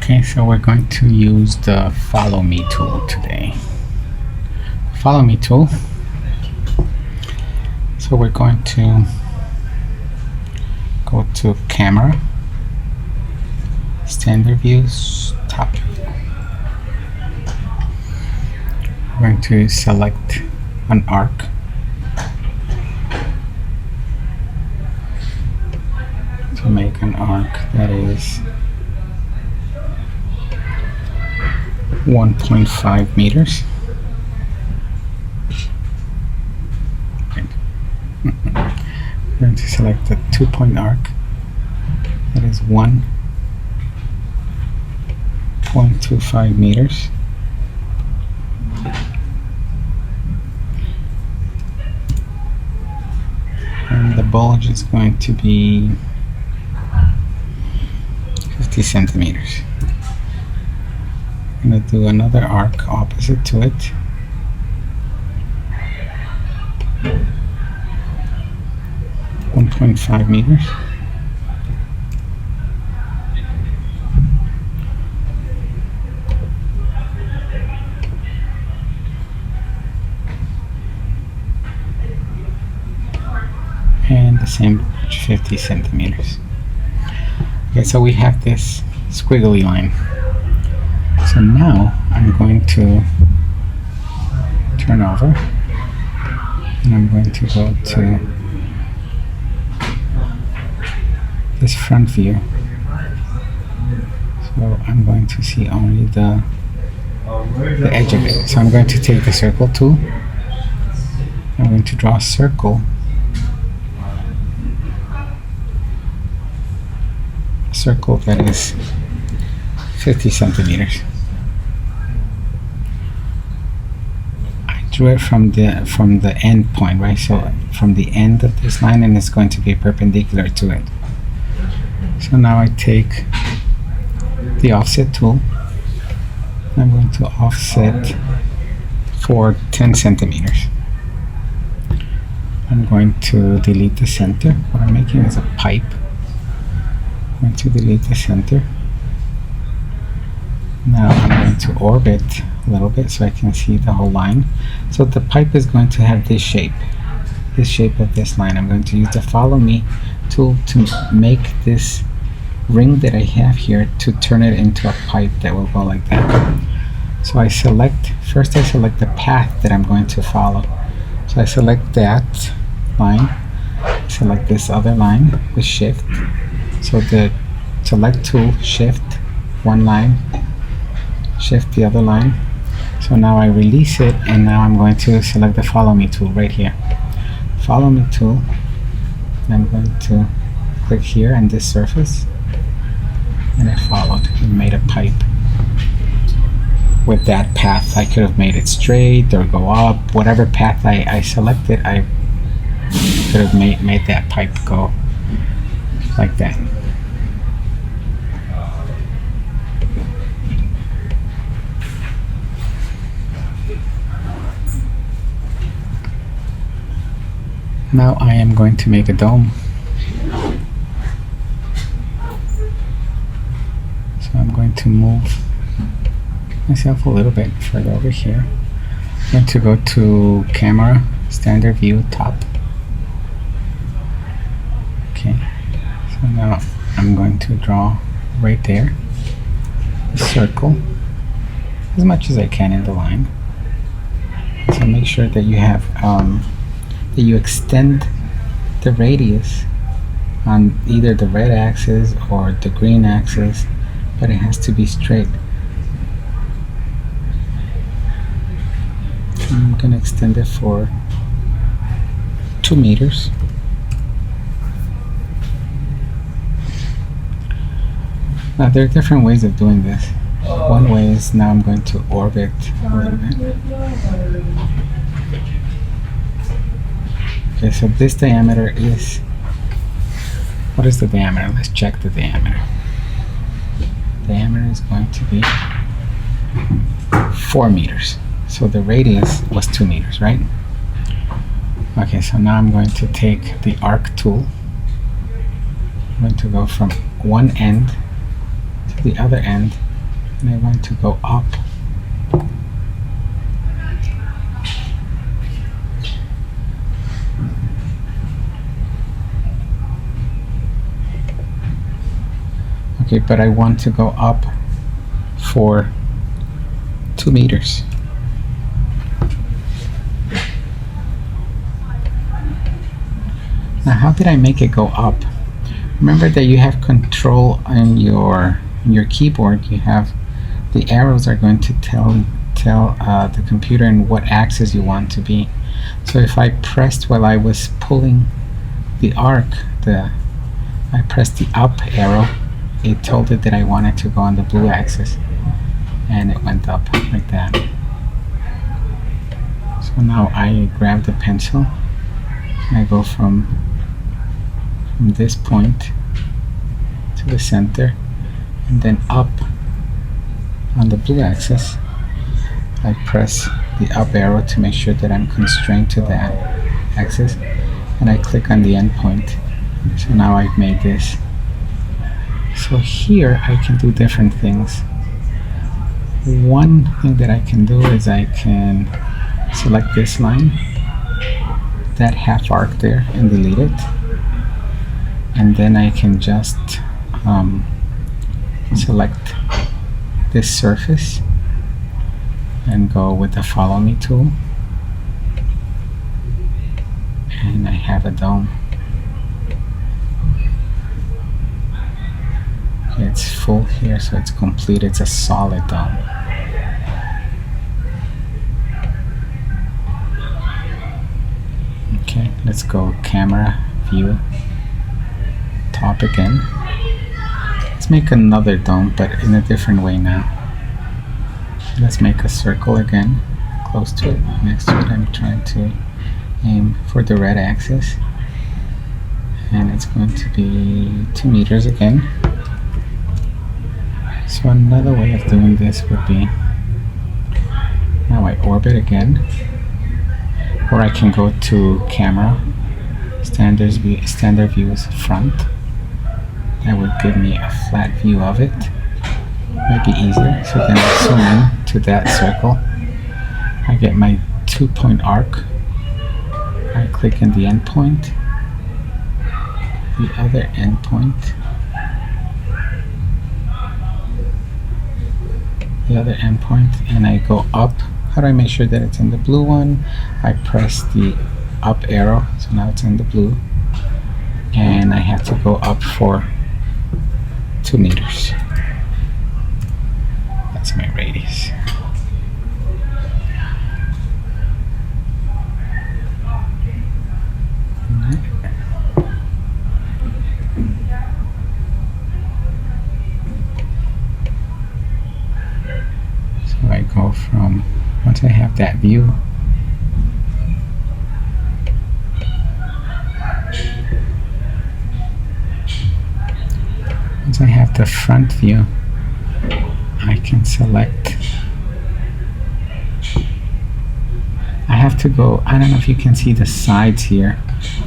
Okay, so we're going to use the Follow Me tool today. Follow Me tool. So we're going to go to Camera, Standard Views, Top View. We're going to select an arc. To make an arc that is 1.5 meters. We're going to select the 2-point arc that is 1.25 meters. And the bulge is going to be 50 centimeters. I'm going to do another arc opposite to it. .5 meters. And the same 50 centimeters. Okay, so we have this squiggly line. So now I'm going to turn over and I'm going to go to this front view. So I'm going to see only the edge of it. So I'm going to take the circle tool. I'm going to draw a circle. A circle that is 50 centimeters. Drew it from the end point, right? So from the end of this line, and it's going to be perpendicular to it. So now I take the offset tool. I'm going to offset for 10 centimeters. I'm going to delete the center. What I'm making is a pipe. I'm going to delete the center. Now I'm going to orbit a little bit so I can see the whole line. So the pipe is going to have this shape of this line. I'm going to use the Follow Me tool to make this ring that I have here to turn it into a pipe that will go like that. So I select the path that I'm going to follow. So I select that line, select this other line with shift. So the select tool, shift one line, shift the other line. So now I release it, and now I'm going to select the Follow Me tool right here. Follow Me tool, and I'm going to click here on this surface, and I followed and made a pipe with that path. I could have made it straight or go up, whatever path I selected. I could have made that pipe go like that. Now I am going to make a dome. So I'm going to move myself a little bit further over here. I'm going to go to Camera, Standard View, Top. Okay, so now I'm going to draw right there a circle as much as I can in the line. So make sure that you have that you extend the radius on either the red axis or the green axis, but it has to be straight. I'm going to extend it for 2 meters. Now there are different ways of doing this. One way is now I'm going to orbit a little bit. Okay, so this diameter is, what is the diameter? Let's check the diameter. Diameter is going to be 4 meters. So the radius was 2 meters, right? Okay, so now I'm going to take the arc tool. I'm going to go from one end to the other end and I want to go up. Okay, but I want to go up for 2 meters. Now, how did I make it go up? Remember that you have control on your keyboard. You have the arrows are going to tell the computer in what axis you want to be. So if I pressed while I was pulling the arc, I pressed the up arrow, it told it that I wanted to go on the blue axis, and it went up like that. So now I grab the pencil and I go from this point to the center and then up on the blue axis. I press the up arrow to make sure that I'm constrained to that axis, and I click on the end point. So now I've made this. So here I can do different things. One thing that I can do is I can select this line, that half arc there, and delete it. And then I can just select this surface and go with the follow me tool, and I have a dome. Okay, it's full here, so it's complete. It's a solid dome. Okay, let's go camera view, top again. Let's make another dome, but in a different way now. Let's make a circle again, close to it, next to it. I'm trying to aim for the red axis, and it's going to be 2 meters again. So another way of doing this would be, now I orbit again, or I can go to camera, standard views front. That would give me a flat view of it. Might be easier. So then I zoom in to that circle. I get my 2-point arc. I click on the end point, the other end point, the other end point, and I go up. How do I make sure that it's in the blue one? I press the up arrow, so now it's in the blue, and I have to go up for 2 meters. That's my radius. So I go from, once I have that view, once I have the front view, I can select, I have to go, I don't know if you can see the sides here,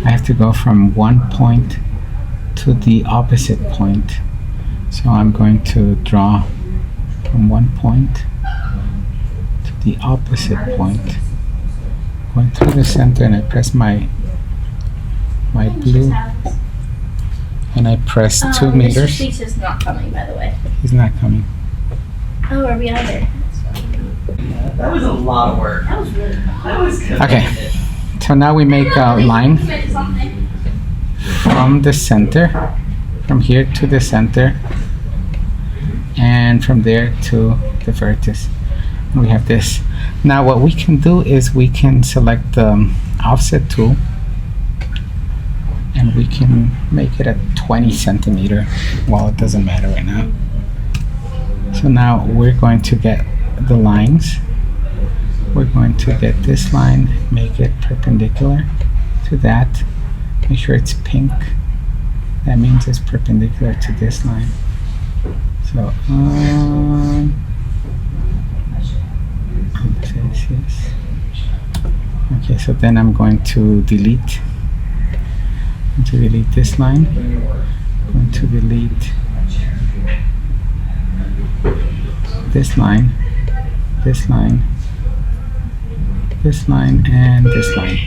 I have to go from one point to the opposite point. So I'm going to draw from one point to the opposite point, going through the center, and I press my blue, and I press 2 meters. Mr. is not coming, by the way. He's not coming. Oh, are we out there? That was a lot of work. That was really fun. That was good. Okay, so now we make a line from the center, from here to the center, and from there to the vertex. We have this. Now what we can do is we can select the offset tool, and we can make it a 20 centimeter. Well, it doesn't matter right now. So now we're going to get the lines. We're going to get this line, make it perpendicular to that. Make sure it's pink. That means it's perpendicular to this line. So yes. Okay, so then I'm going to delete. I'm going to delete this line. I'm going to delete this line, this line, this line, and this line.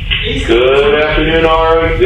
Good afternoon, RMC.